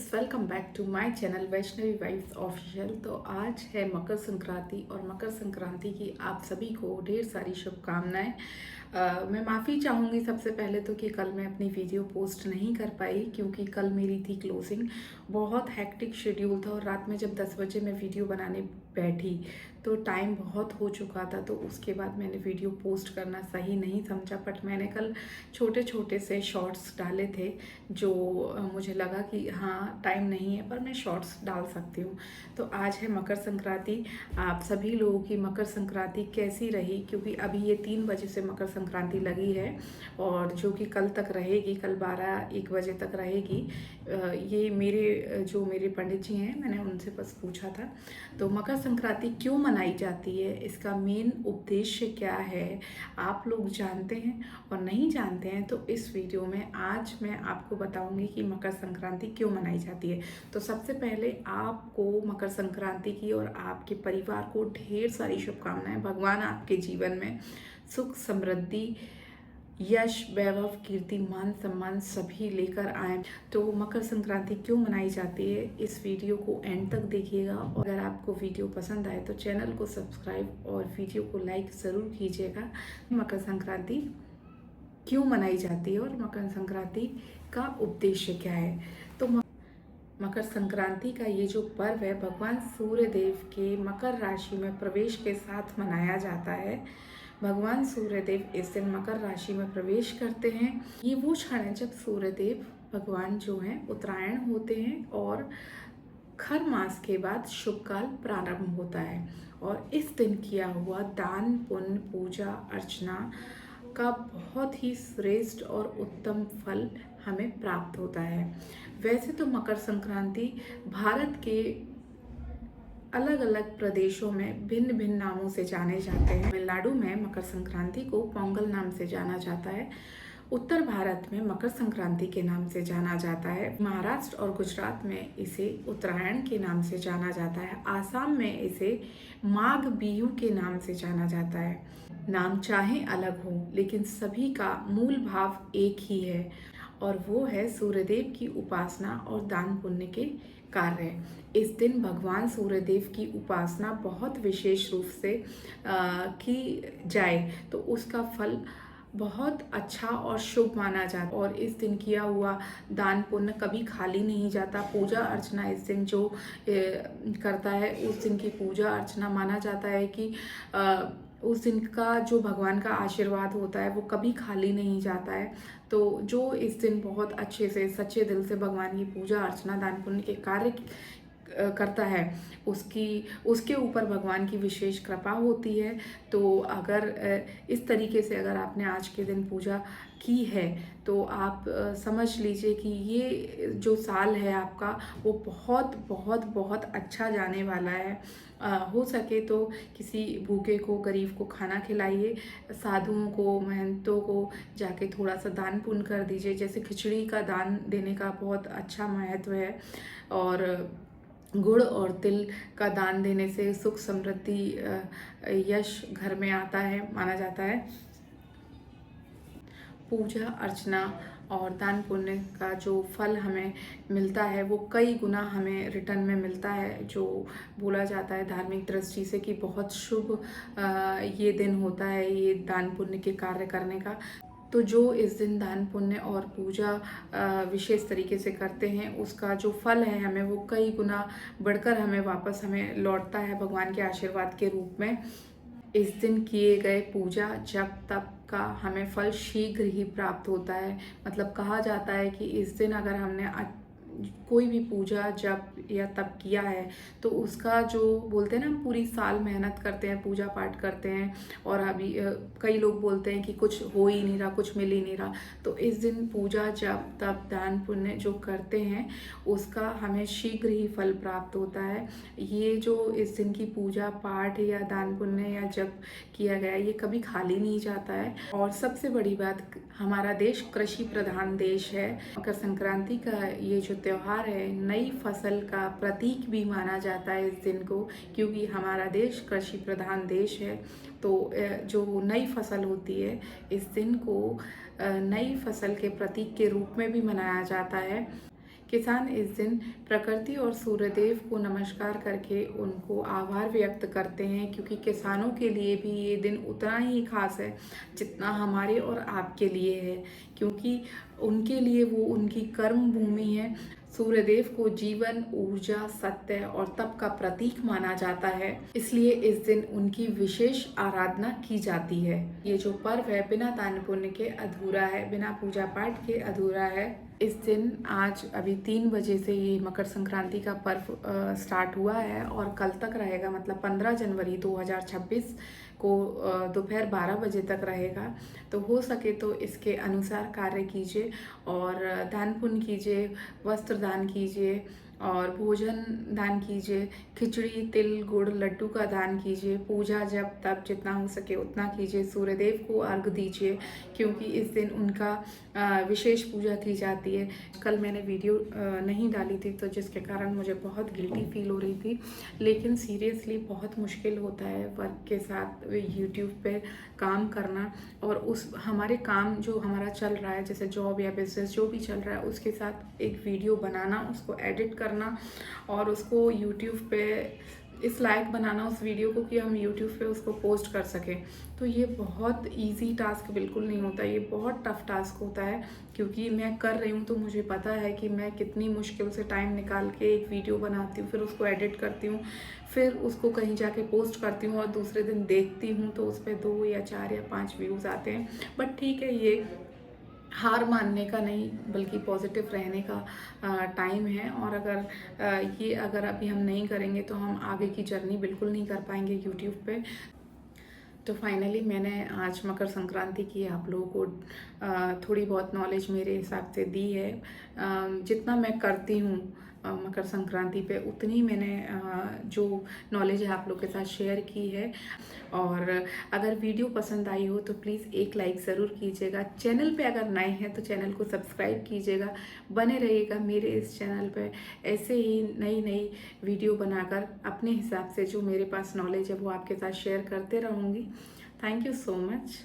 Welcome back to my channel Vaishnavi wife's official. तो आज है मकर संक्रांति और मकर संक्रांति की आप सभी को ढेर सारी शुभकामनाएं। मैं माफ़ी चाहूँगी सबसे पहले तो कि कल मैं अपनी वीडियो पोस्ट नहीं कर पाई क्योंकि कल मेरी थी क्लोजिंग। बहुत हेक्टिक शेड्यूल था और रात में जब 10 बजे मैं वीडियो बनाने बैठी तो टाइम बहुत हो चुका था, तो उसके बाद मैंने वीडियो पोस्ट करना सही नहीं समझा। बट मैंने कल छोटे छोटे से शॉर्ट्स डाले थे जो मुझे लगा कि हाँ टाइम नहीं है पर मैं शॉर्ट्स डाल सकती हूँ। तो आज है मकर संक्रांति। आप सभी लोगों की मकर संक्रांति कैसी रही, क्योंकि अभी ये 3 बजे से मकर संक्रांति लगी है और जो कि कल तक रहेगी, कल 12-1 बजे तक रहेगी। ये मेरे पंडित जी हैं, मैंने उनसे बस पूछा था। तो मकर संक्रांति क्यों मनाई जाती है, इसका मेन उद्देश्य क्या है, आप लोग जानते हैं और नहीं जानते हैं तो इस वीडियो में आज मैं आपको बताऊंगी कि मकर संक्रांति क्यों मनाई जाती है। तो सबसे पहले आपको मकर संक्रांति की और आपके परिवार को ढेर सारी शुभकामनाएं। भगवान आपके जीवन में सुख समृद्धि यश वैभव कीर्ति मान सम्मान सभी लेकर आए। तो मकर संक्रांति क्यों मनाई जाती है, इस वीडियो को एंड तक देखिएगा और अगर आपको वीडियो पसंद आए तो चैनल को सब्सक्राइब और वीडियो को लाइक ज़रूर कीजिएगा। मकर संक्रांति क्यों मनाई जाती है और मकर संक्रांति का उद्देश्य क्या है। तो मकर संक्रांति का ये जो पर्व है भगवान सूर्य देव के मकर राशि में प्रवेश के साथ मनाया जाता है। भगवान सूर्य देव इस दिन मकर राशि में प्रवेश करते हैं। ये वो क्षण है जब सूर्य देव भगवान जो हैं उत्तरायण होते हैं और खर मास के बाद शुभ काल प्रारंभ होता है और इस दिन किया हुआ दान पुण्य पूजा अर्चना का बहुत ही श्रेष्ठ और उत्तम फल हमें प्राप्त होता है। वैसे तो मकर संक्रांति भारत के अलग अलग प्रदेशों में भिन्न भिन्न नामों से जाने जाते हैं। तमिलनाडु में मकर संक्रांति को पोंगल नाम से जाना जाता है। उत्तर भारत में मकर संक्रांति के नाम से जाना जाता है। महाराष्ट्र और गुजरात में इसे उत्तरायण के नाम से जाना जाता है। आसाम में इसे माघ बिहू के नाम से जाना जाता है। नाम चाहे अलग हो लेकिन सभी का मूल भाव एक ही है और वो है सूर्यदेव की उपासना और दान पुण्य के कार्य। इस दिन भगवान सूर्यदेव की उपासना बहुत विशेष रूप से की जाए तो उसका फल बहुत अच्छा और शुभ माना जाता है और इस दिन किया हुआ दान पुण्य कभी खाली नहीं जाता। पूजा अर्चना इस दिन जो करता है उस दिन की पूजा अर्चना माना जाता है कि उस दिन का जो भगवान का आशीर्वाद होता है वो कभी खाली नहीं जाता है। तो जो इस दिन बहुत अच्छे से सच्चे दिल से भगवान की पूजा अर्चना दान पुण्य के कार्य करता है उसके ऊपर भगवान की विशेष कृपा होती है। तो अगर इस तरीके से अगर आपने आज के दिन पूजा की है तो आप समझ लीजिए कि ये जो साल है आपका वो बहुत बहुत बहुत अच्छा जाने वाला है। हो सके तो किसी भूखे को गरीब को खाना खिलाइए, साधुओं को महंतों को जाके थोड़ा सा दान पुण्य कर दीजिए। जैसे खिचड़ी का दान देने का बहुत अच्छा महत्व है और गुड़ और तिल का दान देने से सुख समृद्धि यश घर में आता है माना जाता है। पूजा अर्चना और दान पुण्य का जो फल हमें मिलता है वो कई गुना हमें रिटर्न में मिलता है। जो बोला जाता है धार्मिक दृष्टि से कि बहुत शुभ ये दिन होता है ये दान पुण्य के कार्य करने का। तो जो इस दिन दान पुण्य और पूजा विशेष तरीके से करते हैं उसका जो फल है हमें वो कई गुना बढ़कर हमें वापस हमें लौटता है भगवान के आशीर्वाद के रूप में। इस दिन किए गए पूजा जप तप का हमें फल शीघ्र ही प्राप्त होता है। मतलब कहा जाता है कि इस दिन अगर हमने कोई भी पूजा जप या तप किया है तो उसका जो बोलते हैं ना हम पूरी साल मेहनत करते हैं पूजा पाठ करते हैं और अभी कई लोग बोलते हैं कि कुछ हो ही नहीं रहा कुछ मिल ही नहीं रहा। तो इस दिन पूजा जप तप दान पुण्य जो करते हैं उसका हमें शीघ्र ही फल प्राप्त होता है। ये जो इस दिन की पूजा पाठ या दान पुण्य या जप किया गया ये कभी खाली नहीं जाता है। और सबसे बड़ी बात हमारा देश कृषि प्रधान देश है। मकर संक्रांति का ये जो त्योहार है नई फसल का प्रतीक भी माना जाता है इस दिन को, क्योंकि हमारा देश कृषि प्रधान देश है। तो जो नई फसल होती है इस दिन को नई फसल के प्रतीक के रूप में भी मनाया जाता है। किसान इस दिन प्रकृति और सूर्यदेव को नमस्कार करके उनको आभार व्यक्त करते हैं, क्योंकि किसानों के लिए भी ये दिन उतना ही खास है जितना हमारे और आपके लिए है, क्योंकि उनके लिए वो उनकी कर्म भूमि है। सूर्यदेव को जीवन, ऊर्जा, सत्य और तप का प्रतीक माना जाता है, इसलिए इस दिन उनकी विशेष आराधना की जाती है। ये जो पर्व है बिना दान पुण्य के अधूरा है, बिना पूजा पाठ के अधूरा है। इस दिन आज अभी 3 बजे से ये मकर संक्रांति का पर्व स्टार्ट हुआ है और कल तक रहेगा, मतलब 15 जनवरी 2026 को दोपहर 12 बजे तक रहेगा। तो हो सके तो इसके अनुसार कार्य कीजिए और दान पुण्य कीजिए, वस्त्र दान कीजिए और भोजन दान कीजिए, खिचड़ी, तिल, गुड़, लड्डू का दान कीजिए, पूजा जब तब जितना हो सके उतना कीजिए, सूर्यदेव को अर्घ दीजिए, क्योंकि इस दिन उनका विशेष पूजा की जाती है। कल मैंने वीडियो नहीं डाली थी, तो जिसके कारण मुझे बहुत गिल्टी फील हो रही थी, लेकिन सीरियसली बहुत मुश्किल होता है वर्क के साथ यूट्यूब पे काम करना, और उस हमारे काम जो हमारा चल रहा है, जैसे जॉब या बिजनेस जो भी चल रहा है, उसके साथ एक वीडियो बनाना, उसको एडिट करना और उसको यूट्यूब पे इस लायक बनाना उस वीडियो को कि हम यूट्यूब पे उसको पोस्ट कर सकें। तो ये बहुत इजी टास्क बिल्कुल नहीं होता, ये बहुत टफ टास्क होता है, क्योंकि मैं कर रही हूँ तो मुझे पता है कि मैं कितनी मुश्किल से टाइम निकाल के एक वीडियो बनाती हूँ, फिर उसको एडिट करती हूँ, फिर उसको कहीं जाके पोस्ट करती हूँ और दूसरे दिन देखती हूँ तो उस पर 2 या 4 या 5 व्यूज़ आते हैं। बट ठीक है, ये हार मानने का नहीं बल्कि पॉजिटिव रहने का टाइम है, और अगर अभी हम नहीं करेंगे तो हम आगे की जर्नी बिल्कुल नहीं कर पाएंगे यूट्यूब पे। तो फाइनली मैंने आज मकर संक्रांति की आप लोगों को थोड़ी बहुत नॉलेज मेरे हिसाब से दी है। जितना मैं करती हूँ मकर संक्रांति पे, उतनी मैंने जो नॉलेज है आप लोग के साथ शेयर की है। और अगर वीडियो पसंद आई हो तो प्लीज़ एक लाइक ज़रूर कीजिएगा। चैनल पे अगर नए हैं तो चैनल को सब्सक्राइब कीजिएगा, बने रहिएगा मेरे इस चैनल पे। ऐसे ही नई नई वीडियो बनाकर अपने हिसाब से जो मेरे पास नॉलेज है वो आपके साथ शेयर करते रहूँगी। Thank you so much.